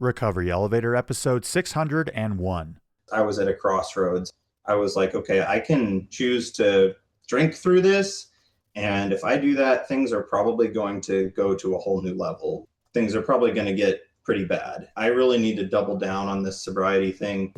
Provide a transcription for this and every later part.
Recovery Elevator, episode 601. I was at a crossroads. I was like, okay, I can choose to drink through this. And if I do that, things are probably going to go to a whole new level. Things are probably going to get pretty bad. I really need to double down on this sobriety thing.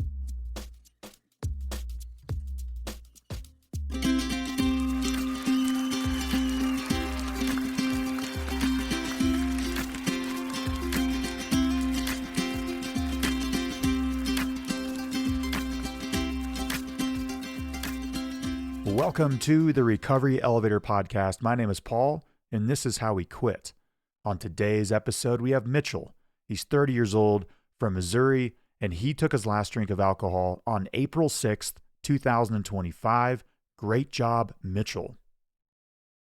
Welcome to the Recovery Elevator podcast. My name is Paul, and this is how we quit. On today's episode, we have Mitchell. He's 30 years old from Missouri, and he took his last drink of alcohol on April 6th, 2025. Great job, Mitchell.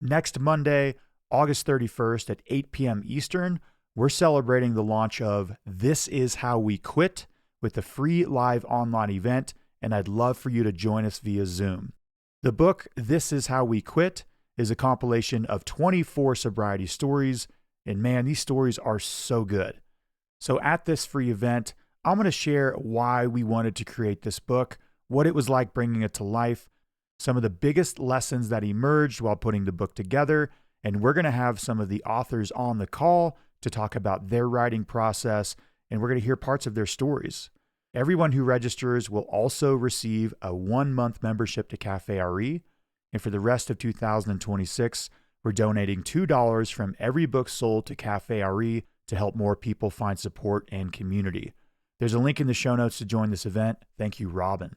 Next Monday, August 31st at 8 p.m. Eastern, we're celebrating the launch of This Is How We Quit with a free live online event, and I'd love for you to join us via Zoom. The book, This Is How We Quit, is a compilation of 24 sobriety stories, and man, these stories are so good. So at this free event, I'm going to share why we wanted to create this book, what it was like bringing it to life, some of the biggest lessons that emerged while putting the book together, and we're going to have some of the authors on the call to talk about their writing process, and we're going to hear parts of their stories. Everyone who registers will also receive a 1-month membership to Cafe RE. And for the rest of 2026, we're donating $2 from every book sold to Cafe RE to help more people find support and community. There's a link in the show notes to join this event. Thank you, Robin.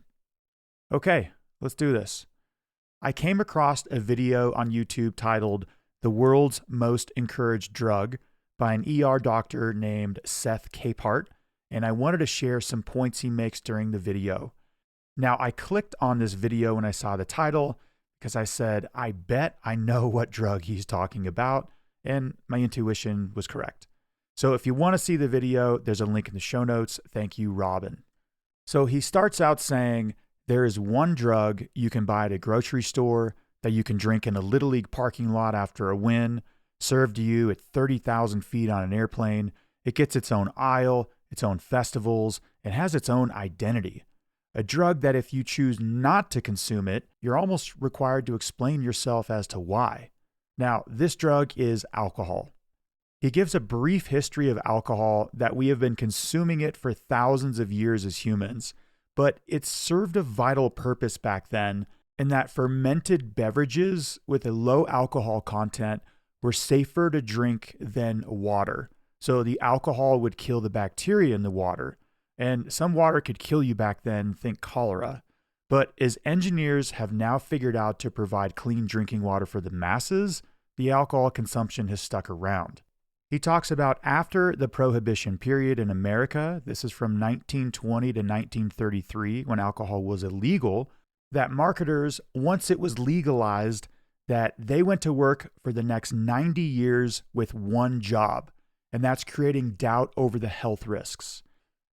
Okay, let's do this. I came across a video on YouTube titled The World's Most Encouraged Drug by an ER doctor named Seth Capehart, and I wanted to share some points he makes during the video. Now, I clicked on this video when I saw the title because I said, I bet I know what drug he's talking about, and my intuition was correct. So if you want to see the video, there's a link in the show notes. Thank you, Robin. So he starts out saying, there is one drug you can buy at a grocery store that you can drink in a Little League parking lot after a win, served to you at 30,000 feet on an airplane. It gets its own aisle, its own festivals, and has its own identity. A drug that if you choose not to consume it, you're almost required to explain yourself as to why. Now, this drug is alcohol. He gives a brief history of alcohol that we have been consuming it for thousands of years as humans, but it served a vital purpose back then in that fermented beverages with a low alcohol content were safer to drink than water. So the alcohol would kill the bacteria in the water. And some water could kill you back then, think cholera. But as engineers have now figured out to provide clean drinking water for the masses, the alcohol consumption has stuck around. He talks about after the Prohibition period in America, this is from 1920 to 1933, when alcohol was illegal, that marketers, once it was legalized, that they went to work for the next 90 years with one job. And that's creating doubt over the health risks.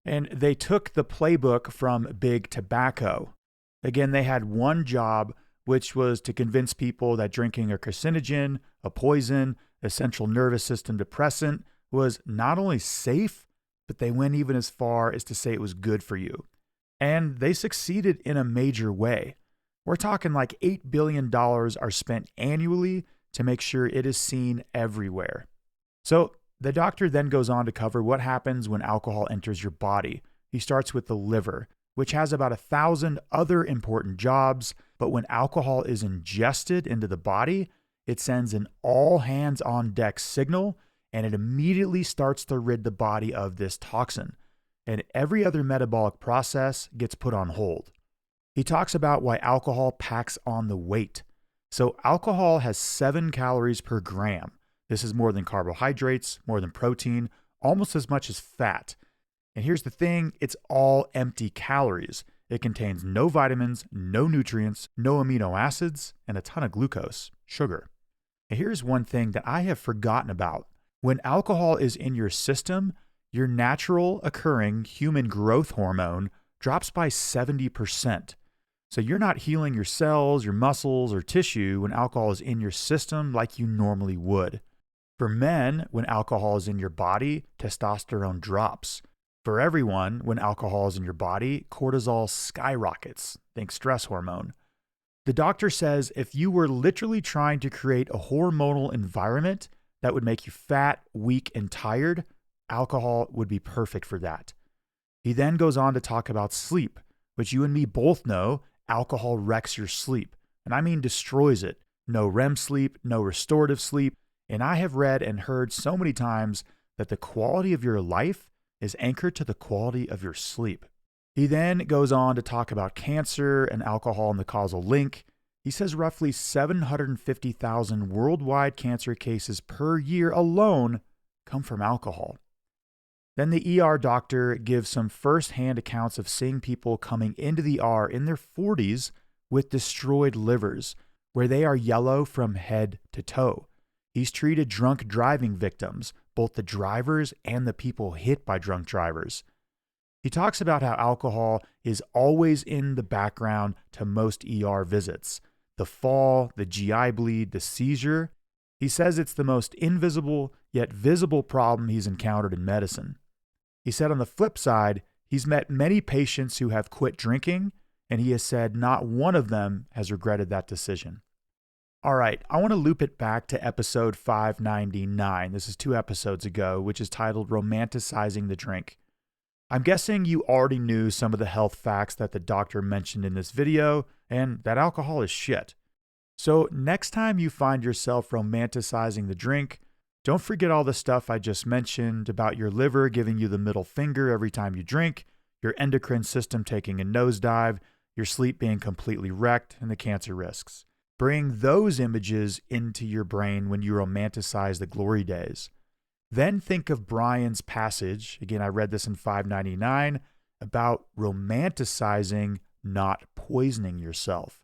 And they took the playbook from Big Tobacco. Again, they had one job, which was to convince people that drinking a carcinogen, a poison, a central nervous system depressant was not only safe, but they went even as far as to say it was good for you. And they succeeded in a major way. We're talking like $8 billion are spent annually to make sure it is seen everywhere. So, the doctor then goes on to cover what happens when alcohol enters your body. He starts with the liver, which has about 1,000 other important jobs, but when alcohol is ingested into the body, it sends an all-hands-on-deck signal, and it immediately starts to rid the body of this toxin. And every other metabolic process gets put on hold. He talks about why alcohol packs on the weight. So alcohol has 7 calories per gram. This is more than carbohydrates, more than protein, almost as much as fat. And here's the thing, it's all empty calories. It contains no vitamins, no nutrients, no amino acids, and a ton of glucose, sugar. And here's one thing that I have forgotten about. When alcohol is in your system, your natural occurring human growth hormone drops by 70%. So you're not healing your cells, your muscles, or tissue when alcohol is in your system like you normally would. For men, when alcohol is in your body, testosterone drops. For everyone, when alcohol is in your body, cortisol skyrockets. Think stress hormone. The doctor says if you were literally trying to create a hormonal environment that would make you fat, weak, and tired, alcohol would be perfect for that. He then goes on to talk about sleep, which you and me both know alcohol wrecks your sleep. And I mean destroys it. No REM sleep, no restorative sleep. And I have read and heard so many times that the quality of your life is anchored to the quality of your sleep. He then goes on to talk about cancer and alcohol and the causal link. He says roughly 750,000 worldwide cancer cases per year alone come from alcohol. Then the ER doctor gives some first-hand accounts of seeing people coming into the ER in their 40s with destroyed livers, where they are yellow from head to toe. He's treated drunk driving victims, both the drivers and the people hit by drunk drivers. He talks about how alcohol is always in the background to most ER visits. The fall, the GI bleed, the seizure. He says it's the most invisible yet visible problem he's encountered in medicine. He said on the flip side, he's met many patients who have quit drinking, and he has said not one of them has regretted that decision. All right, I want to loop it back to episode 599. This is 2 episodes ago, which is titled Romanticizing the Drink. I'm guessing you already knew some of the health facts that the doctor mentioned in this video, and that alcohol is shit. So next time you find yourself romanticizing the drink, don't forget all the stuff I just mentioned about your liver giving you the middle finger every time you drink, your endocrine system taking a nosedive, your sleep being completely wrecked, and the cancer risks. Bring those images into your brain when you romanticize the glory days. Then think of Brian's passage, again, I read this in 599, about romanticizing, not poisoning yourself.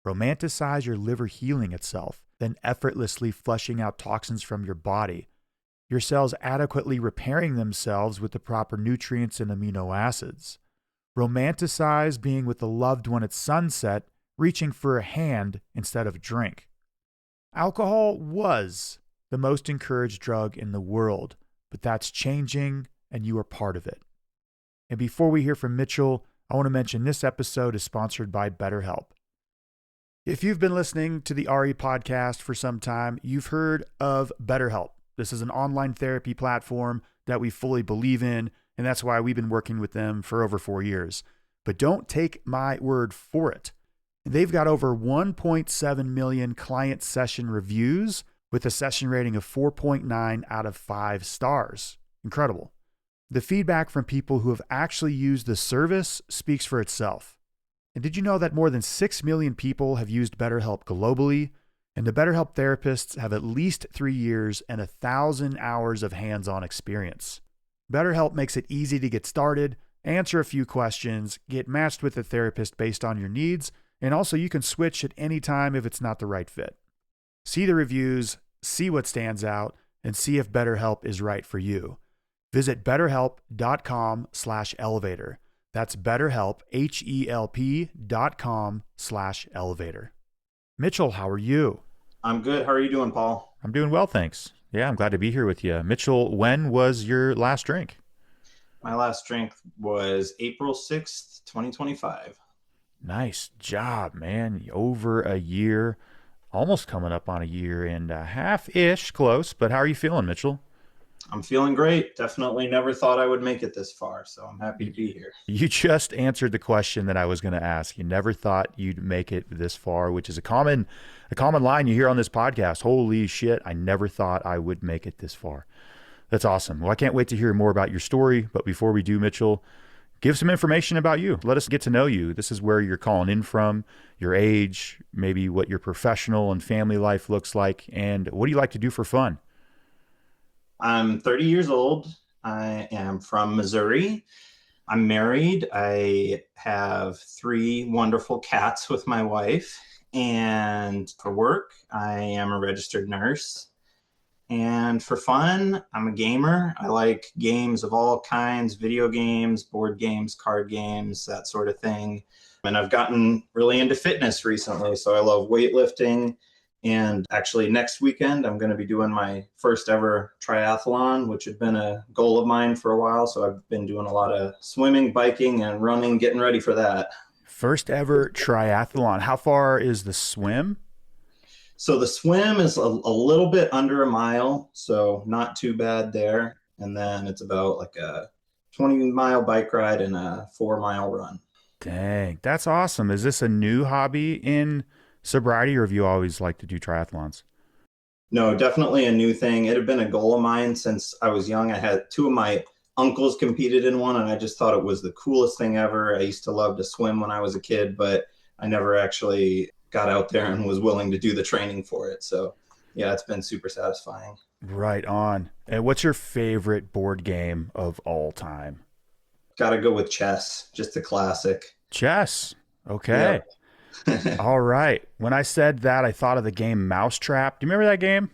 Romanticize your liver healing itself, then effortlessly flushing out toxins from your body. Your cells adequately repairing themselves with the proper nutrients and amino acids. Romanticize being with the loved one at sunset, reaching for a hand instead of a drink. Alcohol was the most encouraged drug in the world, but that's changing and you are part of it. And before we hear from Mitchell, I want to mention this episode is sponsored by BetterHelp. If you've been listening to the RE podcast for some time, you've heard of BetterHelp. This is an online therapy platform that we fully believe in, and that's why we've been working with them for over 4 years. But don't take my word for it. They've got over 1.7 million client session reviews with a session rating of 4.9 out of 5 stars. Incredible. The feedback from people who have actually used the service speaks for itself. And did you know that more than 6 million people have used BetterHelp globally? And the BetterHelp therapists have at least 3 years and 1,000 hours of hands-on experience. BetterHelp makes it easy to get started, answer a few questions, get matched with a therapist based on your needs, and also you can switch at any time if it's not the right fit. See the reviews, see what stands out, and see if BetterHelp is right for you. Visit betterhelp.com/elevator. That's BetterHelp, HELP.com/elevator. Mitchell, how are you? I'm good. How are you doing, Paul? I'm doing well, thanks. Yeah, I'm glad to be here with you. Mitchell, when was your last drink? My last drink was April 6th, 2025. Nice job, man. Over a year, almost coming up on a year and a half-ish, close. But how are you feeling, Mitchell? I'm feeling great. Definitely never thought I would make it this far, so I'm happy to be here. You just answered the question that I was going to ask. You never thought you'd make it this far, which is a common line you hear on this podcast. Holy shit, I never thought I would make it this far. That's awesome. Well, I can't wait to hear more about your story. But before we do, Mitchell, give some information about you. Let us get to know you. This is where you're calling in from, your age, maybe what your professional and family life looks like, and what do you like to do for fun? I'm 30 years old. I am from Missouri. I'm married. I have 3 wonderful cats with my wife. And for work, I am a registered nurse. And for fun, I'm a gamer. I like games of all kinds, video games, board games, card games, that sort of thing. And I've gotten really into fitness recently. So I love weightlifting And actually, next weekend, I'm going to be doing my first ever triathlon, which had been a goal of mine for a while. So I've been doing a lot of swimming, biking, and running, getting ready for that. First ever triathlon. How far is the swim? So the swim is a little bit under a mile, so not too bad there. And then it's about like a 20-mile bike ride and a 4-mile run. Dang, that's awesome. Is this a new hobby in sobriety, or have you always liked to do triathlons? No, definitely a new thing. It had been a goal of mine since I was young. I had two of my uncles competed in one, and I just thought it was the coolest thing ever. I used to love to swim when I was a kid, but I never actually got out there and was willing to do the training for it. So, yeah, it's been super satisfying. Right on. And what's your favorite board game of all time? Got to go with chess, just a classic. Chess. Okay. Yeah. All right. When I said that, I thought of the game Mousetrap. Do you remember that game?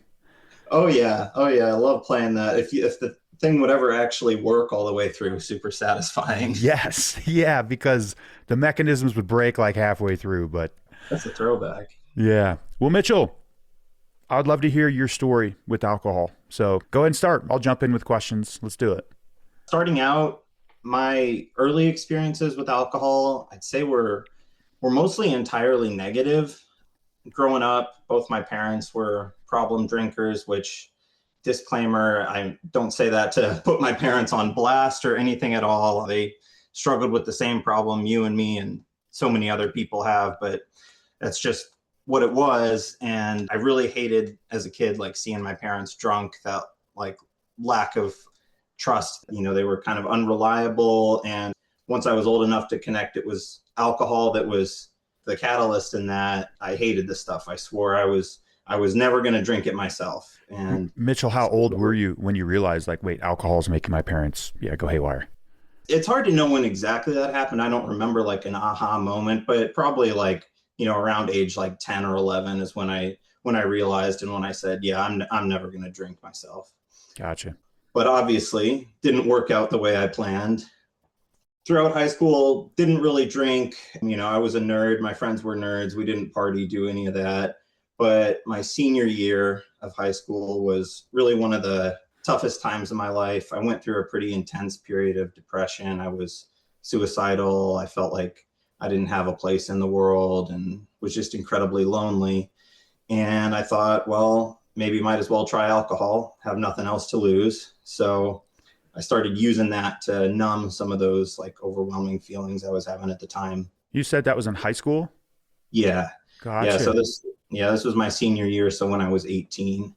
Oh yeah, oh yeah, I love playing that. If the thing would ever actually work all the way through, super satisfying. Yes. Yeah, because the mechanisms would break like halfway through, but That's a throwback. yeah. Well, Mitchell, I'd love to hear your story with alcohol. So go ahead and start. I'll jump in with questions. Let's do it. Starting out, my early experiences with alcohol, I'd say were mostly entirely negative. Growing up, both my parents were problem drinkers, which disclaimer, I don't say that to put my parents on blast or anything at all. They struggled with the same problem you and me and so many other people have, but that's just what it was. And I really hated as a kid, like seeing my parents drunk, that like lack of trust. They were kind of unreliable. And once I was old enough to connect, it was alcohol that was the catalyst in that. I hated the stuff. I swore I was never going to drink it myself. And Mitchell, how old were you when you realized, like, wait, alcohol is making my parents, go haywire? it's hard to know when exactly that happened. I don't remember like an aha moment, but probably like, around age like 10 or 11 is when I realized, and when I said, yeah, I'm never going to drink myself. Gotcha. But obviously didn't work out the way I planned. Throughout high school, didn't really drink. I was a nerd. My friends were nerds. We didn't party, do any of that. But my senior year of high school was really one of the toughest times of my life. I went through a pretty intense period of depression. I was suicidal. I felt like I didn't have a place in the world and was just incredibly lonely. And I thought, well, maybe might as well try alcohol, have nothing else to lose. So I started using that to numb some of those like overwhelming feelings I was having at the time. You said that was in high school? Yeah. Yeah. Gotcha. So this was my senior year. So when I was 18.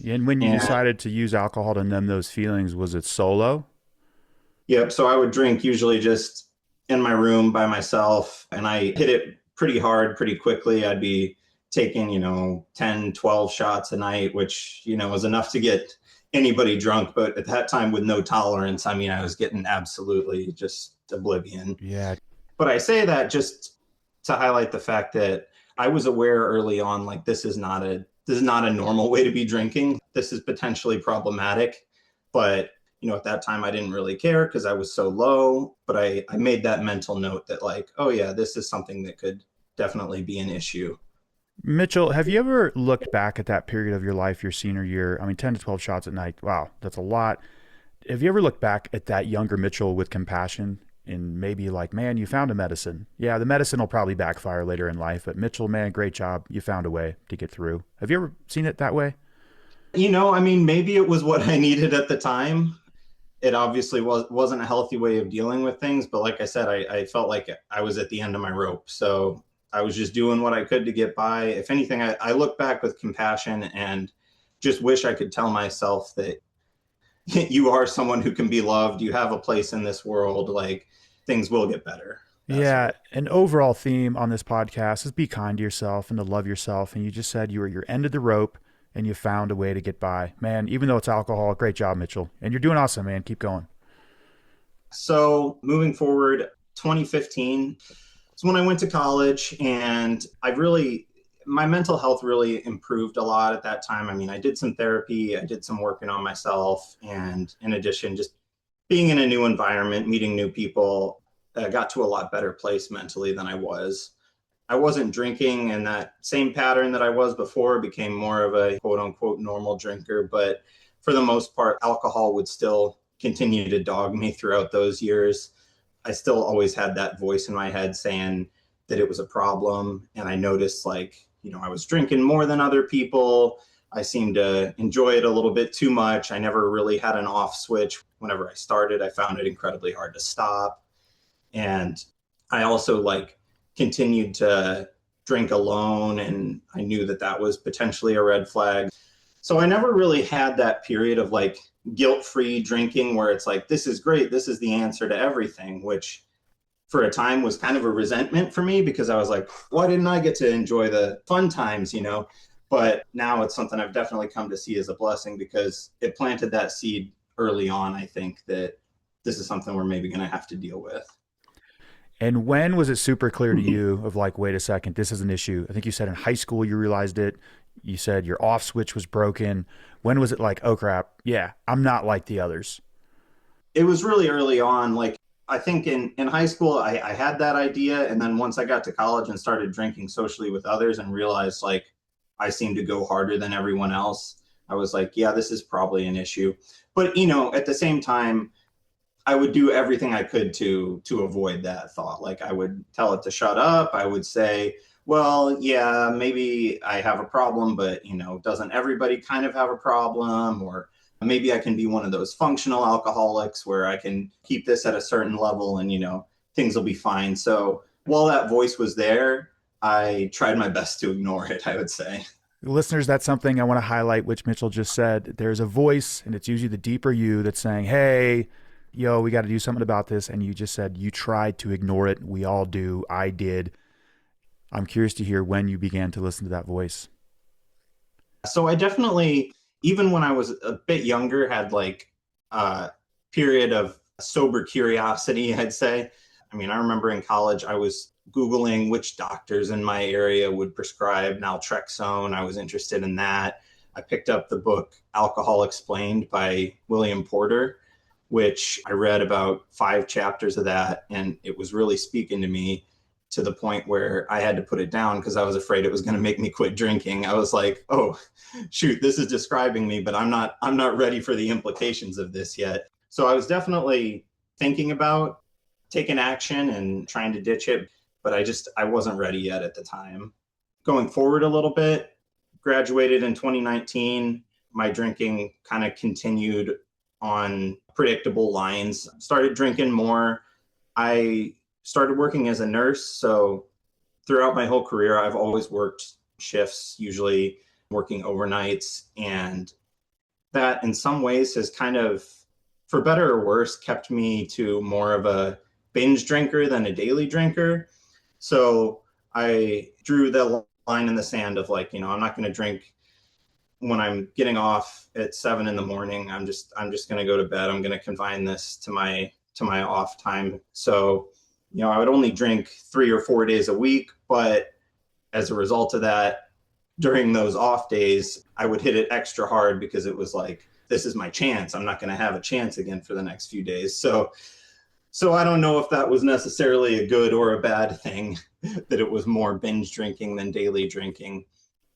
And when you And decided to use alcohol to numb those feelings, was it solo? yep. So I would drink usually just in my room by myself, and I hit it pretty hard, pretty quickly. I'd be taking, 10, 12 shots a night, which, was enough to get anybody drunk. But at that time with no tolerance, I was getting absolutely just oblivion. Yeah. But I say that just to highlight the fact that I was aware early on, like this is not a normal way to be drinking. This is potentially problematic. But, at that time I didn't really care because I was so low. But I made that mental note that like, oh yeah, this is something that could definitely be an issue. Mitchell, have you ever looked back at that period of your life, your senior year? 10 to 12 shots at night. Wow, that's a lot. Have you ever looked back at that younger Mitchell with compassion and maybe like, man, you found a medicine? Yeah, the medicine will probably backfire later in life, but Mitchell, man, great job. You found a way to get through. Have you ever seen it that way? Maybe it was what I needed at the time. It obviously wasn't a healthy way of dealing with things. But like I said, I felt like I was at the end of my rope. So I was just doing what I could to get by. If anything, I look back with compassion and just wish I could tell myself that you are someone who can be loved. You have a place in this world. Like things will get better. Yeah. An overall theme on this podcast is be kind to yourself and to love yourself. And you just said you were at your end of the rope and you found a way to get by. Man, even though it's alcohol, great job, Mitchell. And you're doing awesome, man. Keep going. So moving forward, 2015 is when I went to college, and my mental health really improved a lot at that time. I did some therapy, I did some working on myself, and in addition, just being in a new environment, meeting new people, got to a lot better place mentally than I was. I wasn't drinking in that same pattern that I was before, became more of a quote unquote normal drinker. But for the most part, alcohol would still continue to dog me throughout those years. I still always had that voice in my head saying that it was a problem. And I noticed I was drinking more than other people. I seemed to enjoy it a little bit too much. I never really had an off switch. Whenever I started, I found it incredibly hard to stop. And I also continued to drink alone, and I knew that that was potentially a red flag. So I never really had that period of guilt-free drinking where it's like, this is great, this is the answer to everything, which for a time was kind of a resentment for me because I was like, why didn't I get to enjoy the fun times, But now it's something I've definitely come to see as a blessing because it planted that seed early on, I think, that this is something we're maybe going to have to deal with. And when was it super clear to you of wait a second, this is an issue? I think you said in high school you realized it. You said your off switch was broken. When was it oh crap, yeah, I'm not like the others? It was really early on. I think in high school, I had that idea. And then once I got to college and started drinking socially with others and realized I seemed to go harder than everyone else, I was like, yeah, this is probably an issue. But, at the same time, I would do everything I could to avoid that thought. I would tell it to shut up. I would say, well, yeah, maybe I have a problem, but, doesn't everybody kind of have a problem? Or maybe I can be one of those functional alcoholics where I can keep this at a certain level and, things will be fine. So while that voice was there, I tried my best to ignore it, I would say. Listeners, that's something I want to highlight, which Mitchell just said. There's a voice, and it's usually the deeper you that's saying, hey, yo, we got to do something about this. And you just said you tried to ignore it. We all do. I did. I'm curious to hear when you began to listen to that voice. So I definitely, even when I was a bit younger, had a period of sober curiosity, I'd say. I mean, I remember in college, I was Googling which doctors in my area would prescribe naltrexone. I was interested in that. I picked up the book Alcohol Explained by William Porter, which I read about 5 chapters of that. And it was really speaking to me to the point where I had to put it down because I was afraid it was going to make me quit drinking. I was like, oh, shoot, this is describing me, but I'm not ready for the implications of this yet. So I was definitely thinking about taking action and trying to ditch it, but I wasn't ready yet at the time. Going forward a little bit, graduated in 2019. My drinking kind of continued on predictable lines. Started drinking more. I started working as a nurse. So throughout my whole career, I've always worked shifts, usually working overnights. And that in some ways has kind of, for better or worse, kept me to more of a binge drinker than a daily drinker. So I drew the line in the sand of I'm not going to drink when I'm getting off at 7 a.m. I'm just going to go to bed. I'm going to confine this to my off time. So, I would only drink 3 or 4 days a week, but as a result of that, during those off days, I would hit it extra hard because it was this is my chance. I'm not going to have a chance again for the next few days. So I don't know if that was necessarily a good or a bad thing, that it was more binge drinking than daily drinking.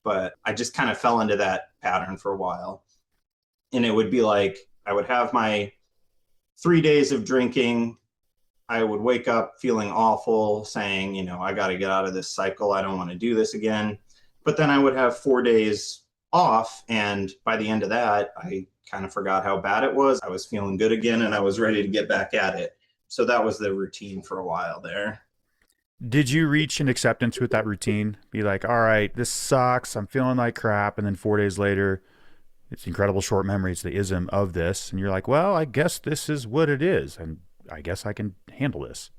But I just kind of fell into that pattern for a while. And it would be I would have my 3 days of drinking. I would wake up feeling awful, saying, I got to get out of this cycle. I don't want to do this again. But then I would have 4 days off. And by the end of that, I kind of forgot how bad it was. I was feeling good again and I was ready to get back at it. So that was the routine for a while there. Did you reach an acceptance with that routine? Be like, all right, this sucks. I'm feeling like crap. And then 4 days later, it's incredible short memory. It's the ism of this. And you're like, well, I guess this is what it is. And I guess I can handle this.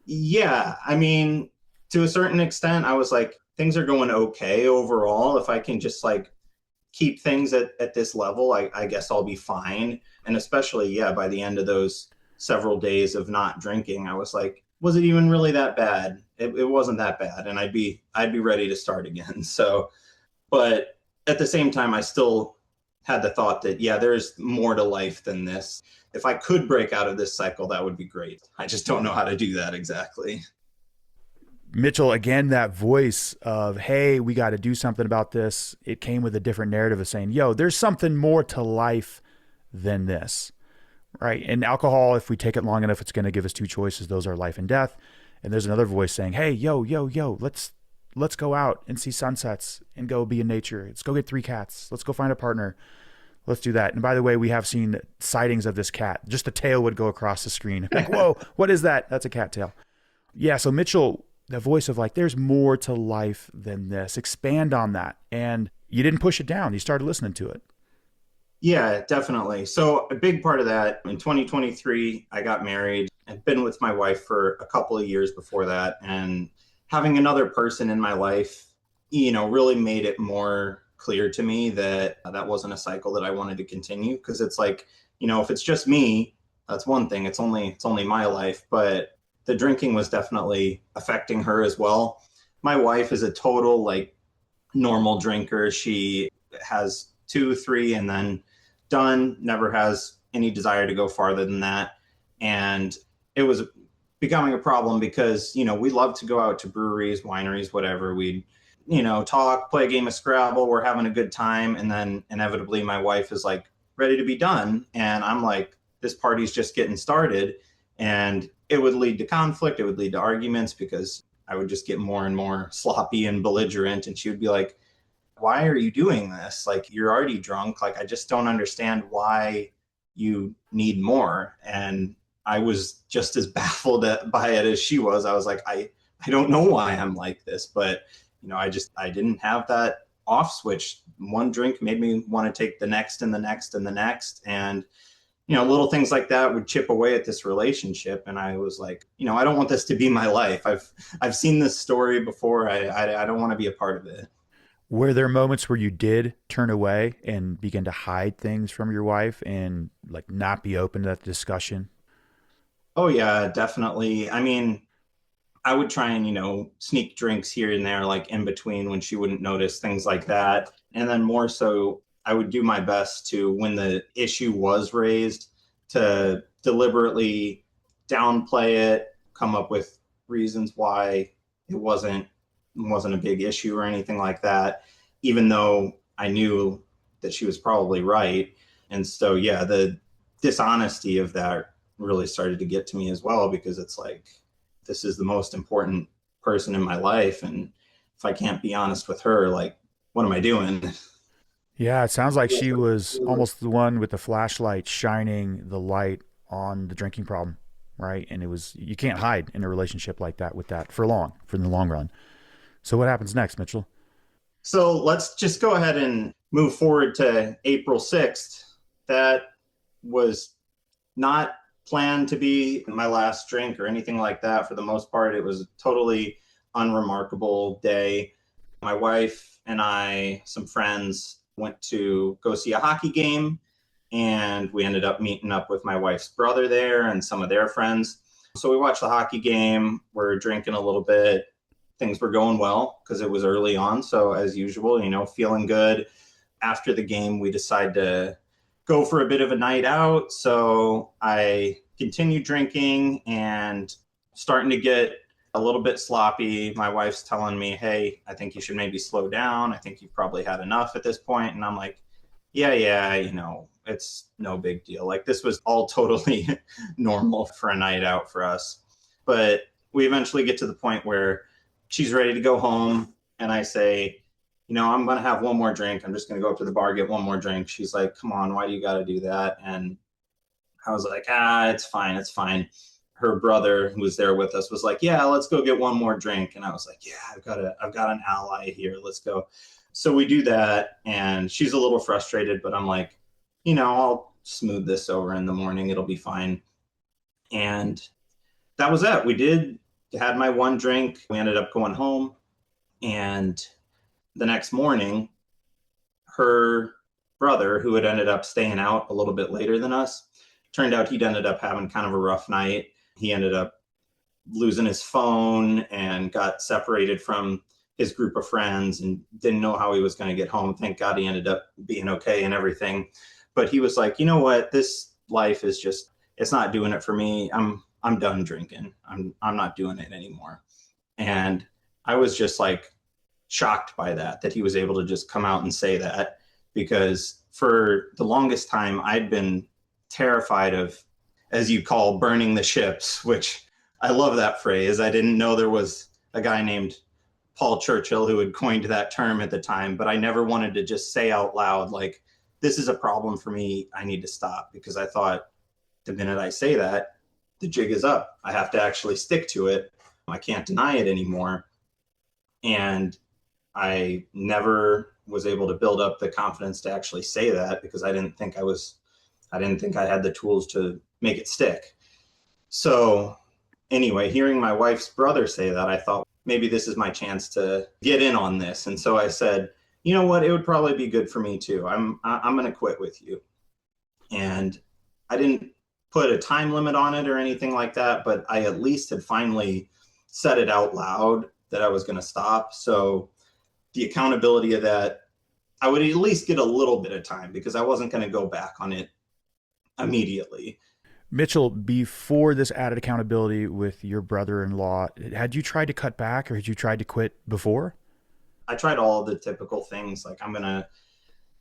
Yeah. I mean, to a certain extent, I was like, things are going okay overall. If I can just keep things at this level, I guess I'll be fine. And especially, yeah, by the end of those several days of not drinking, I was like, was it even really that bad? It wasn't that bad. And I'd be ready to start again. So, but at the same time, I still had the thought that, yeah, there's more to life than this. If I could break out of this cycle, that would be great. I just don't know how to do that exactly. Mitchell, again, that voice of, hey, we got to do something about this. It came with a different narrative of saying, yo, there's something more to life than this, right? And alcohol, if we take it long enough, it's going to give us two choices. Those are life and death. And there's another voice saying, hey, yo, let's go out and see sunsets and go be in nature. Let's go get 3 cats. Let's go find a partner. Let's do that. And by the way, we have seen sightings of this cat. Just the tail would go across the screen. Like, whoa, what is that? That's a cat tail. Yeah. So Mitchell, the voice of like, there's more to life than this. Expand on that. And you didn't push it down. You started listening to it. Yeah, definitely. So a big part of that, in 2023, I got married. I've been with my wife for a couple of years before that. And having another person in my life, really made it more clear to me that that wasn't a cycle that I wanted to continue. Because it's like, if it's just me, that's one thing. It's only my life. But the drinking was definitely affecting her as well. My wife is a total like normal drinker. She has 2, 3, and then done, never has any desire to go farther than that. And it was becoming a problem because, we love to go out to breweries, wineries, whatever. We'd, talk, play a game of Scrabble. We're having a good time. And then inevitably my wife is like ready to be done. And I'm like, this party's just getting started. And it would lead to conflict. It would lead to arguments because I would just get more and more sloppy and belligerent. And she would be like, why are you doing this? Like, you're already drunk. Like, I just don't understand why you need more. And I was just as baffled by it as she was. I was like, I don't know why I'm like this, but I didn't have that off switch. One drink made me want to take the next and the next and the next. And little things like that would chip away at this relationship. And I was like, I don't want this to be my life. I've seen this story before. I don't want to be a part of it. Were there moments where you did turn away and begin to hide things from your wife and like not be open to that discussion? Oh yeah, definitely. I mean, I would try and, sneak drinks here and there, like in between when she wouldn't notice, things like that. And then more so, I would do my best to, when the issue was raised, to deliberately downplay it, come up with reasons why it wasn't a big issue or anything like that, even though I knew that she was probably right. And so, yeah, the dishonesty of that really started to get to me as well, because it's like, this is the most important person in my life. And if I can't be honest with her, like, what am I doing? Yeah, it sounds like she was almost the one with the flashlight shining the light on the drinking problem, right? And you can't hide in a relationship like that with that for the long run. So what happens next, Mitchell? So let's just go ahead and move forward to April 6th. That was not planned to be my last drink or anything like that. For the most part, it was a totally unremarkable day. My wife and I, some friends, went to go see a hockey game, and we ended up meeting up with my wife's brother there and some of their friends. So we watched the hockey game. We're drinking a little bit. Things were going well because it was early on. So as usual, feeling good. After the game, we decided to go for a bit of a night out. So I continued drinking and starting to get a little bit sloppy. My wife's telling me, hey, I think you should maybe slow down. I think you've probably had enough at this point. And I'm like, yeah, it's no big deal. Like, this was all totally normal for a night out for us. But we eventually get to the point where she's ready to go home. And I say, I'm going to have one more drink. I'm just going to go up to the bar, get one more drink. She's like, come on, why do you got to do that? And I was like, it's fine. It's fine. Her brother, who was there with us, was like, yeah, let's go get one more drink. And I was like, yeah, I've got an ally here. Let's go. So we do that. And she's a little frustrated, but I'm like, I'll smooth this over in the morning. It'll be fine. And that was it. Had my one drink. We ended up going home. And the next morning, her brother, who had ended up staying out a little bit later than us, turned out he'd ended up having kind of a rough night. He ended up losing his phone and got separated from his group of friends and didn't know how he was going to get home. Thank God he ended up being okay and everything. But he was like, you know what? This life is just, it's not doing it for me. I'm done drinking. I'm not doing it anymore. And I was just like shocked by that he was able to just come out and say that, because for the longest time I'd been terrified of, as you call, burning the ships, which I love that phrase. I didn't know there was a guy named Paul Churchill who had coined that term at the time, but I never wanted to just say out loud, like, this is a problem for me, I need to stop, because I thought the minute I say that, the jig is up. I have to actually stick to it. I can't deny it anymore. And I never was able to build up the confidence to actually say that, because I didn't think I had the tools to make it stick. So anyway, hearing my wife's brother say that, I thought maybe this is my chance to get in on this. And so I said, you know what, it would probably be good for me too. I'm going to quit with you. And I didn't put a time limit on it or anything like that, but I at least had finally said it out loud that I was going to stop. So the accountability of that, I would at least get a little bit of time, because I wasn't going to go back on it immediately. Mitchell, before this added accountability with your brother-in-law, had you tried to cut back or had you tried to quit before? I tried all the typical things, like I'm gonna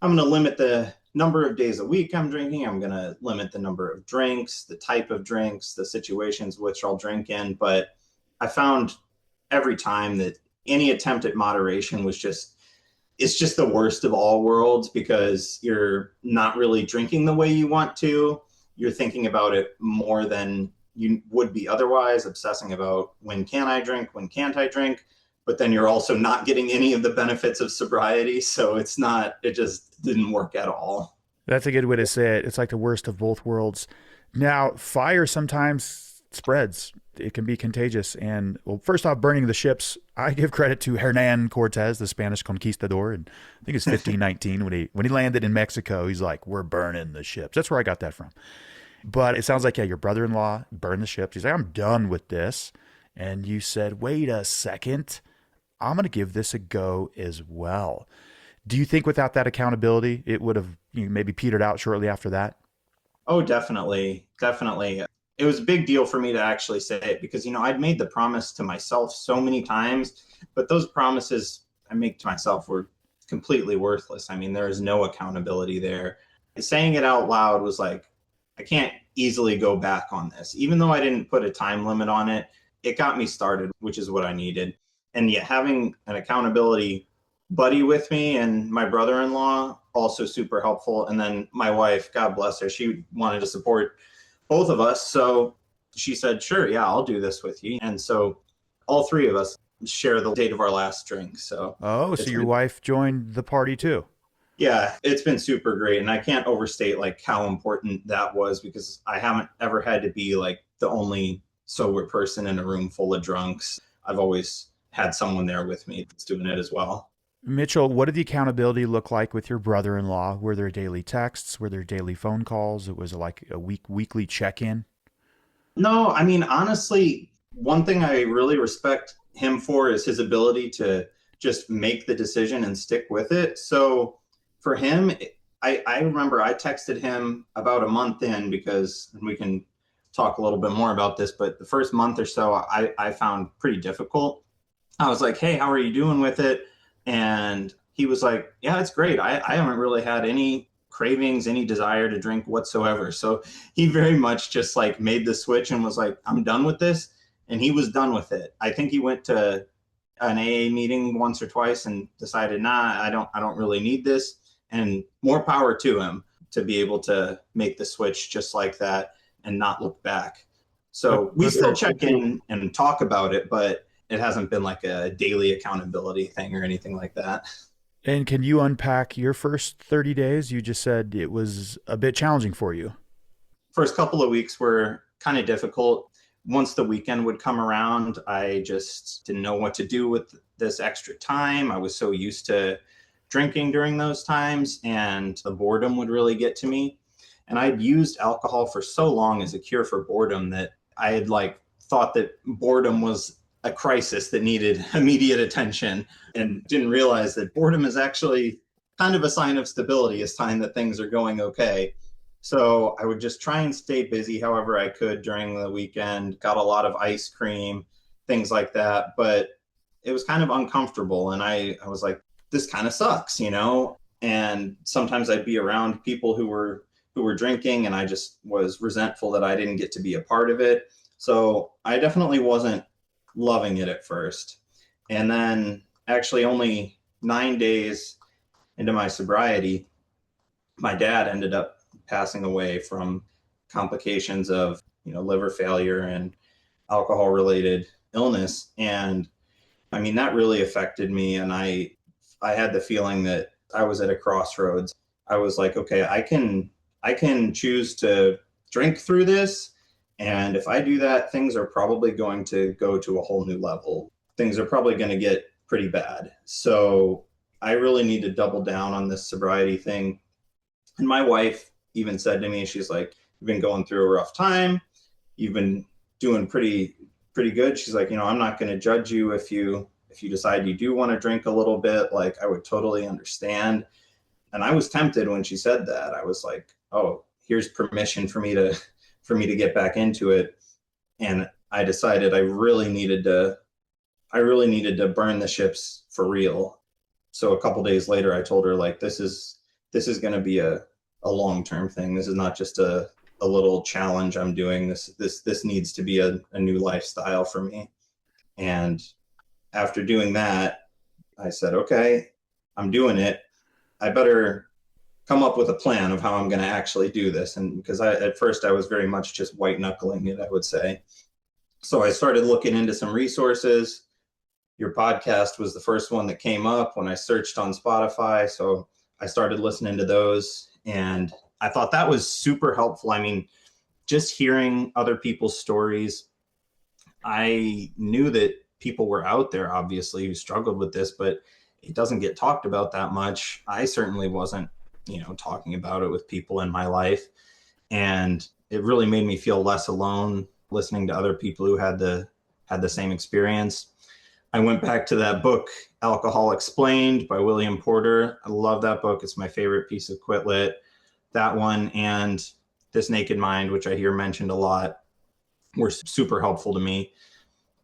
limit the number of days a week I'm drinking. I'm gonna limit the number of drinks, the type of drinks, the situations which I'll drink in. But I found every time that any attempt at moderation was it's just the worst of all worlds, because you're not really drinking the way you want to. You're thinking about it more than you would be otherwise, obsessing about when can I drink, when can't I drink, but then you're also not getting any of the benefits of sobriety. So it just didn't work at all. That's a good way to say it. It's like the worst of both worlds. Now, fire sometimes spreads. It can be contagious. And well, first off, burning the ships, I give credit to Hernan Cortez, the Spanish conquistador. And I think it's 1519 when he landed in Mexico. He's like, we're burning the ships. That's where I got that from. But it sounds like, yeah, your brother-in-law burned the ships. He's like, I'm done with this. And you said, wait a second, I'm going to give this a go as well. Do you think without that accountability, it would have maybe petered out shortly after that? Oh, definitely. Definitely. It was a big deal for me to actually say it, because, I'd made the promise to myself so many times, but those promises I make to myself were completely worthless. I mean, there is no accountability there. Saying it out loud was like, I can't easily go back on this. Even though I didn't put a time limit on it, it got me started, which is what I needed. And yet having an accountability buddy with me and my brother-in-law, also super helpful. And then my wife, God bless her, she wanted to support both of us. So she said, sure, yeah, I'll do this with you. And so all three of us share the date of our last drink. So your wife joined the party too. Yeah, it's been super great. And I can't overstate like how important that was, because I haven't ever had to be like the only sober person in a room full of drunks. I've always had someone there with me that's doing it as well. Mitchell, what did the accountability look like with your brother-in-law? Were there daily texts? Were there daily phone calls? It was like a weekly check-in? No, I mean, honestly, one thing I really respect him for is his ability to just make the decision and stick with it. So for him, I remember I texted him about a month in, because we can talk a little bit more about this, but the first month or so I found pretty difficult. I was like, hey, how are you doing with it? And he was like, yeah, it's great. I haven't really had any cravings, any desire to drink whatsoever. So he very much just like made the switch and was like, I'm done with this. And he was done with it. I think he went to an AA meeting once or twice and decided, nah, I don't really need this. And more power to him to be able to make the switch just like that and not look back. So we still check in and talk about it, but it hasn't been like a daily accountability thing or anything like that. And can you unpack your first 30 days? You just said it was a bit challenging for you. First couple of weeks were kind of difficult. Once the weekend would come around, I just didn't know what to do with this extra time. I was so used to drinking during those times, and the boredom would really get to me. And I'd used alcohol for so long as a cure for boredom that I had like thought that boredom was a crisis that needed immediate attention, and didn't realize that boredom is actually kind of a sign of stability, a sign that things are going okay. So I would just try and stay busy however I could during the weekend, got a lot of ice cream, things like that. But it was kind of uncomfortable. And I was like, this kind of sucks, you know? And sometimes I'd be around people who were drinking, and I just was resentful that I didn't get to be a part of it. So I definitely wasn't loving it at first. And then actually only 9 days into my sobriety, my dad ended up passing away from complications of, liver failure and alcohol related illness. And I mean, that really affected me. And I had the feeling that I was at a crossroads. I was like, okay, I can choose to drink through this. And if I do that, things are probably going to go to a whole new level. Things are probably going to get pretty bad. So I really need to double down on this sobriety thing. And my wife even said to me, she's like, you've been going through a rough time. You've been doing pretty good. She's like, I'm not going to judge you if you decide you do want to drink a little bit. Like, I would totally understand. And I was tempted when she said that. I was like, oh, here's permission for me to get back into it. And I decided I really needed to burn the ships for real. So a couple days later, I told her, like, this is going to be a long-term thing. This is not just a little challenge I'm doing. This needs to be a new lifestyle for me. And after doing that, I said, okay, I'm doing it. I better come up with a plan of how I'm going to actually do this. And because at first I was very much just white knuckling it, I would say. So I started looking into some resources. Your podcast was the first one that came up when I searched on Spotify. So I started listening to those, and I thought that was super helpful. I mean, just hearing other people's stories, I knew that people were out there, obviously, who struggled with this, but it doesn't get talked about that much. I certainly wasn't, talking about it with people in my life. And it really made me feel less alone listening to other people who had the same experience. I went back to that book, Alcohol Explained by William Porter. I love that book. It's my favorite piece of Quit Lit. That one and This Naked Mind, which I hear mentioned a lot, were super helpful to me.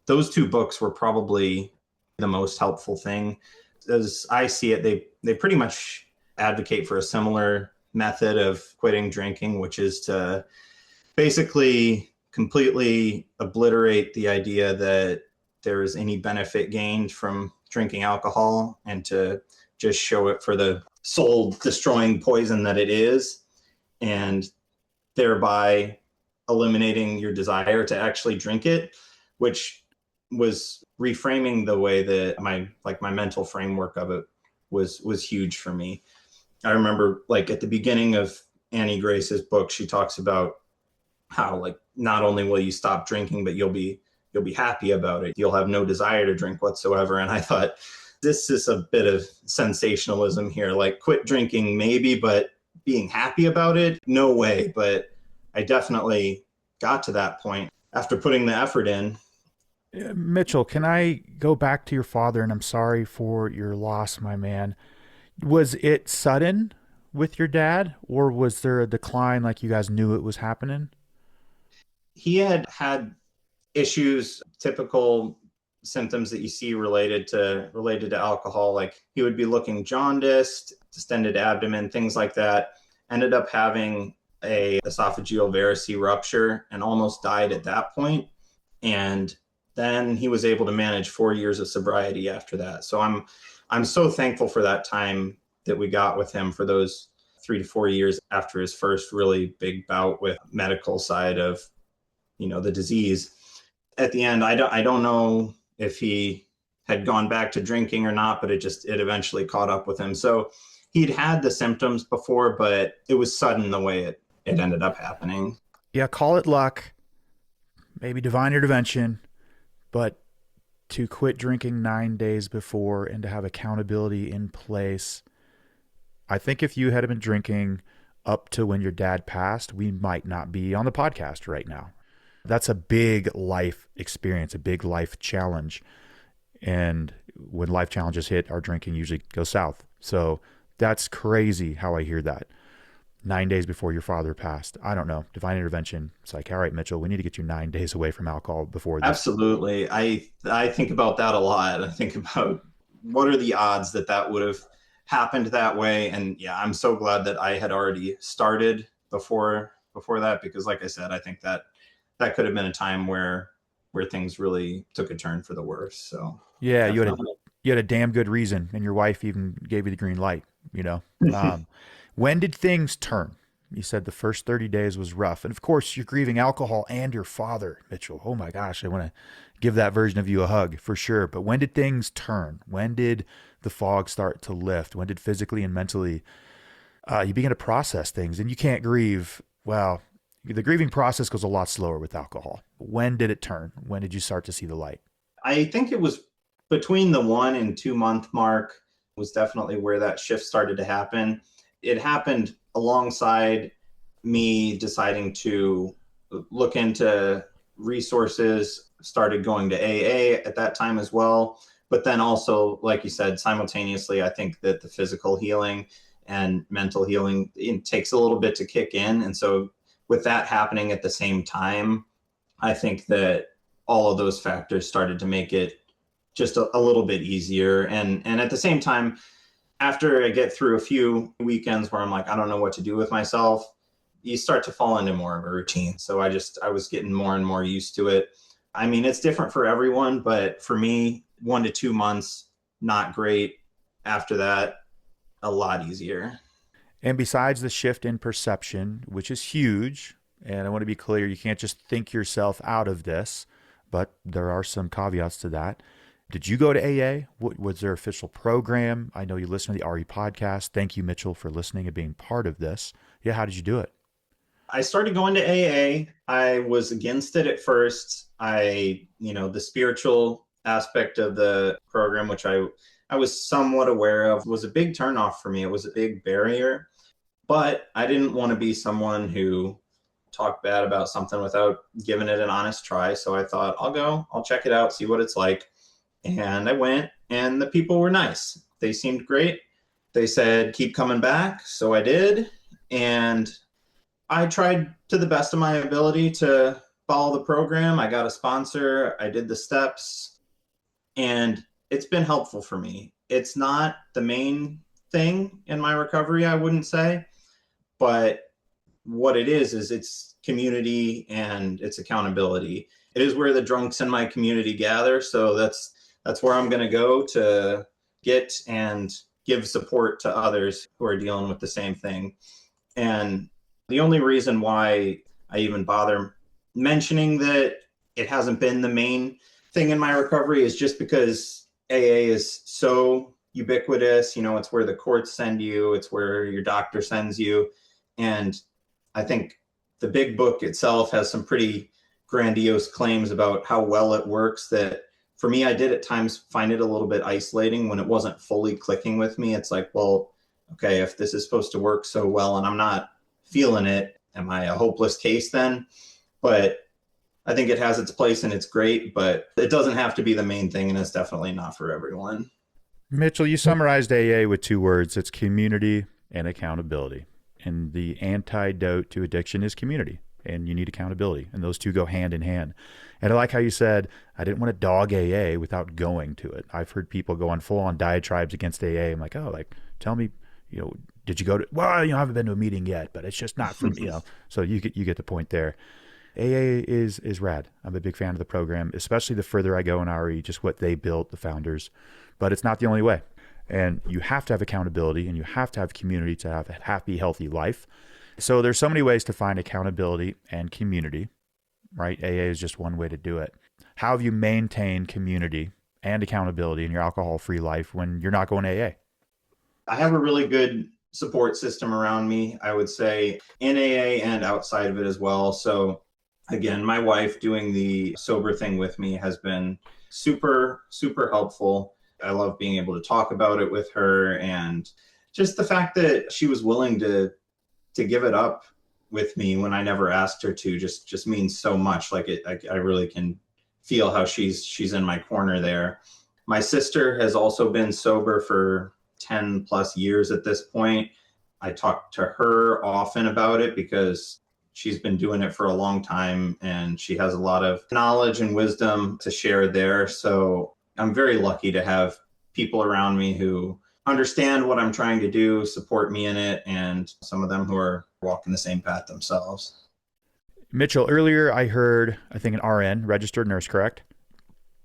Those two books were probably the most helpful thing. As I see it, they pretty much advocate for a similar method of quitting drinking, which is to basically completely obliterate the idea that there is any benefit gained from drinking alcohol, and to just show it for the soul destroying poison that it is, and thereby eliminating your desire to actually drink it, which was reframing the way that my mental framework of it was huge for me. I remember, like, at the beginning of Annie Grace's book, she talks about how, like, not only will you stop drinking, but you'll be happy about it. You'll have no desire to drink whatsoever. And I thought, this is a bit of sensationalism here. Like, quit drinking maybe, but being happy about it, no way. But I definitely got to that point after putting the effort in. Mitchell, can I go back to your father? And I'm sorry for your loss, my man. Was it sudden with your dad, or was there a decline, like you guys knew it was happening? He had issues, typical symptoms that you see related to alcohol. Like, he would be looking jaundiced, distended abdomen, things like that. Ended up having a esophageal varice rupture and almost died at that point. And then he was able to manage 4 years of sobriety after that. So I'm so thankful for that time that we got with him for those 3 to 4 years after his first really big bout with medical side of, the disease. At the end, I don't know if he had gone back to drinking or not, but it eventually caught up with him. So he'd had the symptoms before, but it was sudden the way it ended up happening. Yeah, call it luck, maybe divine intervention, but to quit drinking 9 days before and to have accountability in place. I think if you had been drinking up to when your dad passed, we might not be on the podcast right now. That's a big life experience, a big life challenge. And when life challenges hit, our drinking usually goes south. So that's crazy how I hear that. 9 days before your father passed. I don't know. Divine intervention. It's like, all right, Mitchell, we need to get you 9 days away from alcohol before this. Absolutely. I think about that a lot. I think about what are the odds that that would have happened that way. And yeah, I'm so glad that I had already started before that, because like I said, I think that that could have been a time where things really took a turn for the worse. So Yeah, definitely. you had a damn good reason, and your wife even gave you the green light. You know, um, when did things turn? You said the first 30 days was rough, and of course, you're grieving alcohol and your father, Mitchell. Oh my gosh, I want to give that version of you a hug for sure. But when did things turn? When did the fog start to lift? When did physically and mentally you begin to process things? And you can't grieve. Well, the grieving process goes a lot slower with alcohol. When did it turn? When did you start to see the light? I think it was between the 1 and 2 month mark was definitely where that shift started to happen. It happened alongside me deciding to look into resources, started going to AA at that time as well. But then also, like you said, simultaneously, I think that the physical healing and mental healing, it takes a little bit to kick in. And so, with that happening at the same time, I think that all of those factors started to make it just a little bit easier. And at the same time, after I get through a few weekends where I'm like, I don't know what to do with myself, you start to fall into more of a routine. So I was getting more and more used to it. I mean, it's different for everyone, but for me, 1 to 2 months, not great. After that, a lot easier. And besides the shift in perception, which is huge, and I want to be clear, you can't just think yourself out of this, but there are some caveats to that. Did you go to AA? Was there official program? I know you listen to the RE podcast. Thank you, Mitchell, for listening and being part of this. Yeah, how did you do it? I started going to AA. I was against it at first. The spiritual aspect of the program, which I was somewhat aware of, was a big turnoff for me. It was a big barrier, but I didn't want to be someone who talked bad about something without giving it an honest try. So I thought, I'll go, I'll check it out, see what it's like. And I went, and the people were nice. They seemed great. They said, keep coming back. So I did. And I tried to the best of my ability to follow the program. I got a sponsor. I did the steps, and it's been helpful for me. It's not the main thing in my recovery, I wouldn't say, but what it is it's community and it's accountability. It is where the drunks in my community gather. So that's where I'm going to go to get and give support to others who are dealing with the same thing. And the only reason why I even bother mentioning that it hasn't been the main thing in my recovery is just because AA is so ubiquitous. It's where the courts send you, it's where your doctor sends you. And I think the big book itself has some pretty grandiose claims about how well it works that for me, I did at times find it a little bit isolating when it wasn't fully clicking with me. It's like, well, okay, if this is supposed to work so well and I'm not feeling it, am I a hopeless case then? But I think it has its place and it's great, but it doesn't have to be the main thing, and it's definitely not for everyone. Mitchell, you summarized AA with two words. It's community and accountability. And the antidote to addiction is community, and you need accountability. And those two go hand in hand. And I like how you said, I didn't want to dog AA without going to it. I've heard people go on full-on diatribes against AA. I'm like, oh, like, tell me, did you go to, well, I haven't been to a meeting yet, but it's just not for me, So you get the point there. AA is rad. I'm a big fan of the program, especially the further I go in RE, just what they built, the founders. But it's not the only way. And you have to have accountability, and you have to have community to have a happy, healthy life. So there's so many ways to find accountability and community, right? AA is just one way to do it. How have you maintained community and accountability in your alcohol-free life when you're not going to AA? I have a really good support system around me, I would say, in AA and outside of it as well. So again, my wife doing the sober thing with me has been super, super helpful. I love being able to talk about it with her, and just the fact that she was willing to give it up with me when I never asked her to just means so much. Like I really can feel how she's in my corner there. My sister has also been sober for 10 plus years at this point. I talk to her often about it because she's been doing it for a long time and she has a lot of knowledge and wisdom to share there. So I'm very lucky to have people around me who understand what I'm trying to do, support me in it, and some of them who are walking the same path themselves. Mitchell, earlier I heard, I think, an RN, registered nurse, correct?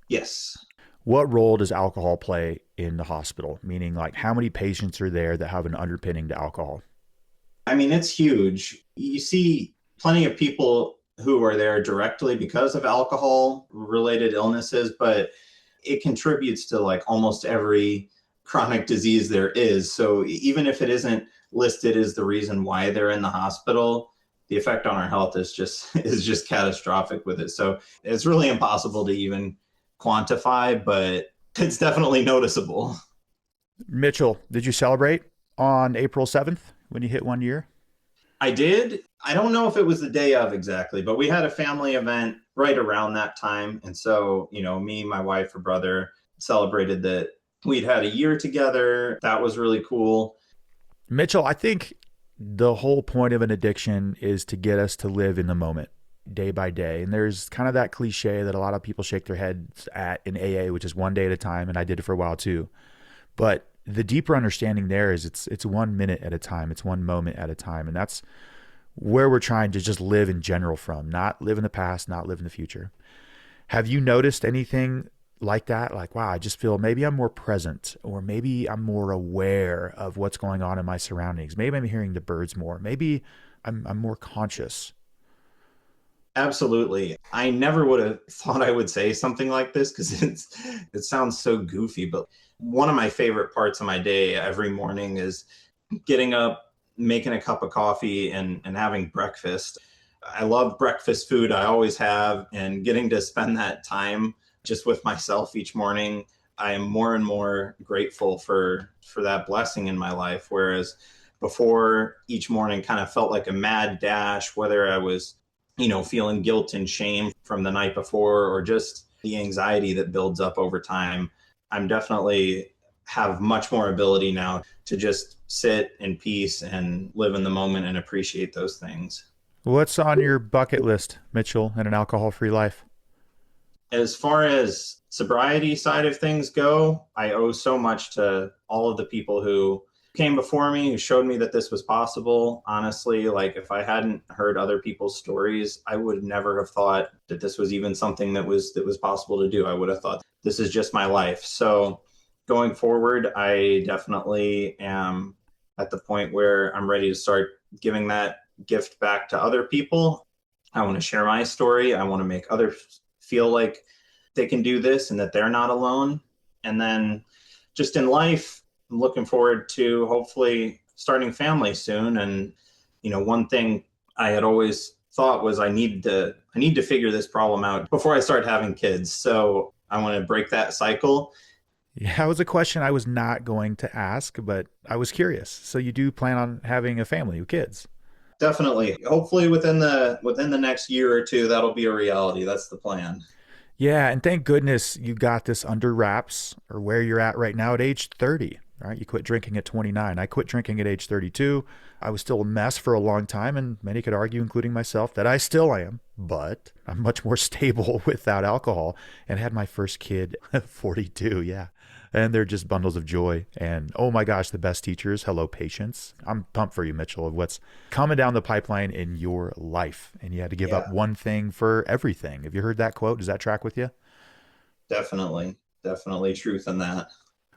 Yes. What role does alcohol play in the hospital? Meaning, like, how many patients are there that have an underpinning to alcohol? I mean, it's huge. You see plenty of people who are there directly because of alcohol related illnesses, but it contributes to like almost every chronic disease there is. So even if it isn't listed as the reason why they're in the hospital, the effect on our health is just catastrophic with it. So it's really impossible to even quantify, but it's definitely noticeable. Mitchell, did you celebrate on April 7th when you hit 1 year? I did. I don't know if it was the day of exactly, but we had a family event right around that time. And so, me, my wife, her brother celebrated that we'd had a year together. That was really cool. Mitchell, I think the whole point of an addiction is to get us to live in the moment day by day. And there's kind of that cliche that a lot of people shake their heads at in AA, which is one day at a time. And I did it for a while too. But the deeper understanding there is it's 1 minute at a time. It's one moment at a time. And that's where we're trying to just live in general from, not live in the past, not live in the future. Have you noticed anything like that? Like, wow, I just feel maybe I'm more present, or maybe I'm more aware of what's going on in my surroundings. Maybe I'm hearing the birds more. Maybe I'm more conscious. Absolutely. I never would have thought I would say something like this because it sounds so goofy, but one of my favorite parts of my day every morning is getting up, making a cup of coffee and having breakfast. I love breakfast food. I always have, and getting to spend that time just with myself each morning. I am more and more grateful for that blessing in my life. Whereas before, each morning kind of felt like a mad dash, whether I was feeling guilt and shame from the night before, or just the anxiety that builds up over time. I'm definitely have much more ability now to just sit in peace and live in the moment and appreciate those things. What's on your bucket list, Mitchell, in an alcohol-free life? As far as sobriety side of things go, I owe so much to all of the people who came before me, who showed me that this was possible. Honestly, like if I hadn't heard other people's stories, I would never have thought that this was even something that was possible to do. I would have thought this is just my life. So going forward, I definitely am at the point where I'm ready to start giving that gift back to other people. I want to share my story. I want to make others feel like they can do this and that they're not alone. And then just in life, I'm looking forward to hopefully starting family soon. And, one thing I had always thought was I need to figure this problem out before I start having kids. So I want to break that cycle. Yeah, that was a question I was not going to ask, but I was curious. So you do plan on having a family with kids? Definitely. Hopefully within the next year or two, that'll be a reality. That's the plan. Yeah, and thank goodness you got this under wraps, or where you're at right now at age 30. Right? You quit drinking at 29. I quit drinking at age 32. I was still a mess for a long time, and many could argue, including myself, that I still am, but I'm much more stable without alcohol, and had my first kid at 42. Yeah. And they're just bundles of joy. And oh my gosh, the best teachers. Hello, patience. I'm pumped for you, Mitchell, of what's coming down the pipeline in your life. And you had to give up one thing for everything. Have you heard that quote? Does that track with you? Definitely truth in that.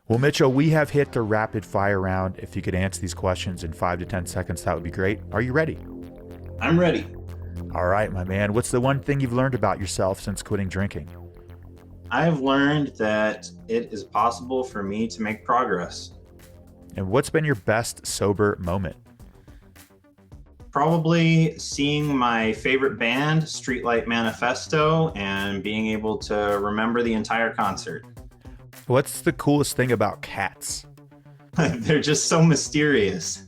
Well, Mitchell, we have hit the rapid fire round. If you could answer these questions in 5 to 10 seconds, that would be great. Are you ready? I'm ready. All right, my man. What's the one thing you've learned about yourself since quitting drinking? I've learned that it is possible for me to make progress. And what's been your best sober moment? Probably seeing my favorite band, Streetlight Manifesto, and being able to remember the entire concert. What's the coolest thing about cats? They're just so mysterious.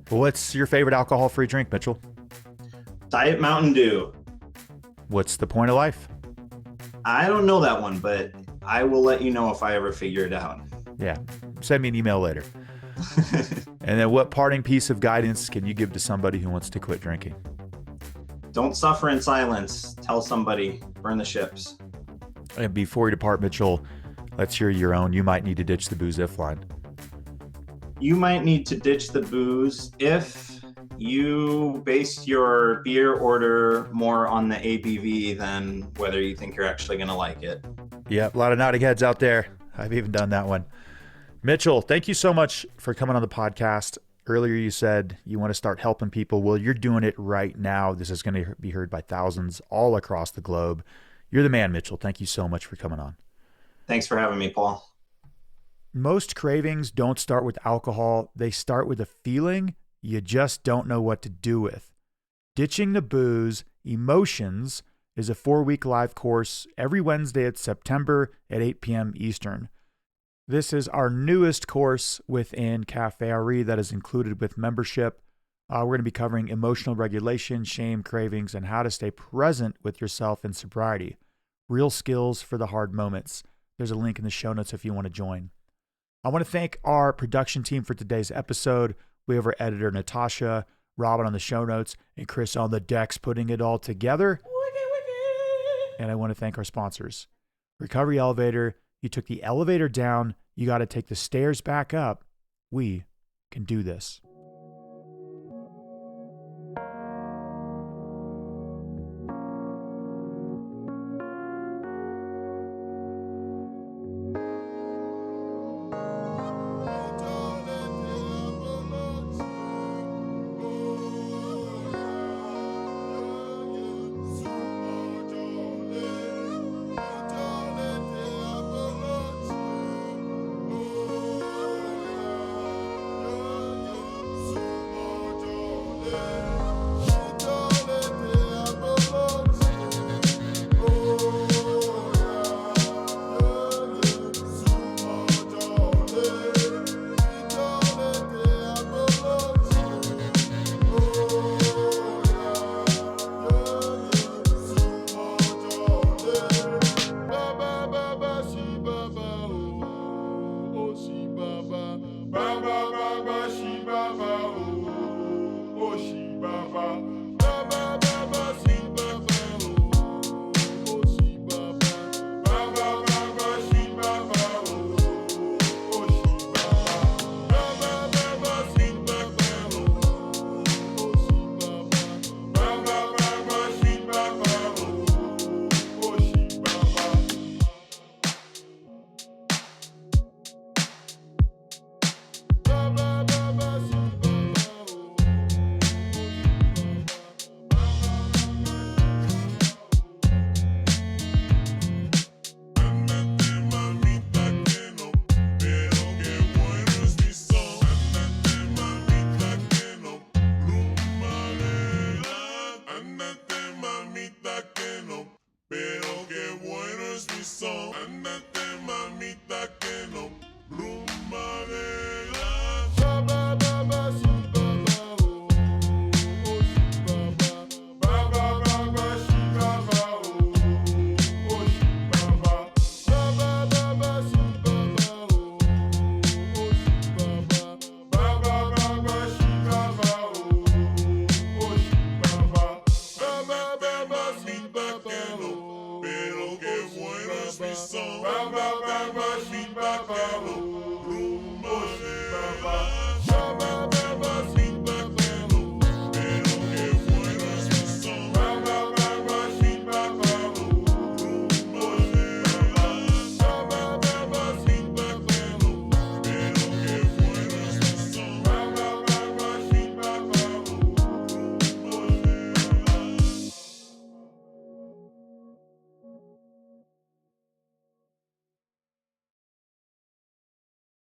What's your favorite alcohol-free drink, Mitchell? Diet Mountain Dew. What's the point of life? I don't know that one, but I will let you know if I ever figure it out. Yeah, send me an email later. And then what parting piece of guidance can you give to somebody who wants to quit drinking? Don't suffer in silence. Tell somebody. Burn the ships. And before you depart, Mitchell, let's hear your own. You might need to ditch the booze if line. You might need to ditch the booze if you base your beer order more on the ABV than whether you think you're actually going to like it. Yeah, a lot of nodding heads out there. I've even done that one. Mitchell, thank you so much for coming on the podcast. Earlier you said you want to start helping people. Well, you're doing it right now. This is going to be heard by thousands all across the globe. You're the man, Mitchell. Thank you so much for coming on. Thanks for having me, Paul. Most cravings don't start with alcohol. They start with a feeling you just don't know what to do with. Ditching the Booze Emotions is a 4-week live course every Wednesday at September at 8 p.m. Eastern. This is our newest course within Cafe RE that is included with membership. We're going to be covering emotional regulation, shame, cravings, and how to stay present with yourself in sobriety. Real skills for the hard moments. There's a link in the show notes if you want to join. I want to thank our production team for today's episode. We have our editor, Natasha, Robin on the show notes, and Chris on the decks putting it all together. And I want to thank our sponsors. Recovery Elevator. You took the elevator down. You got to take the stairs back up. We can do this. Pero qué bueno es mi son.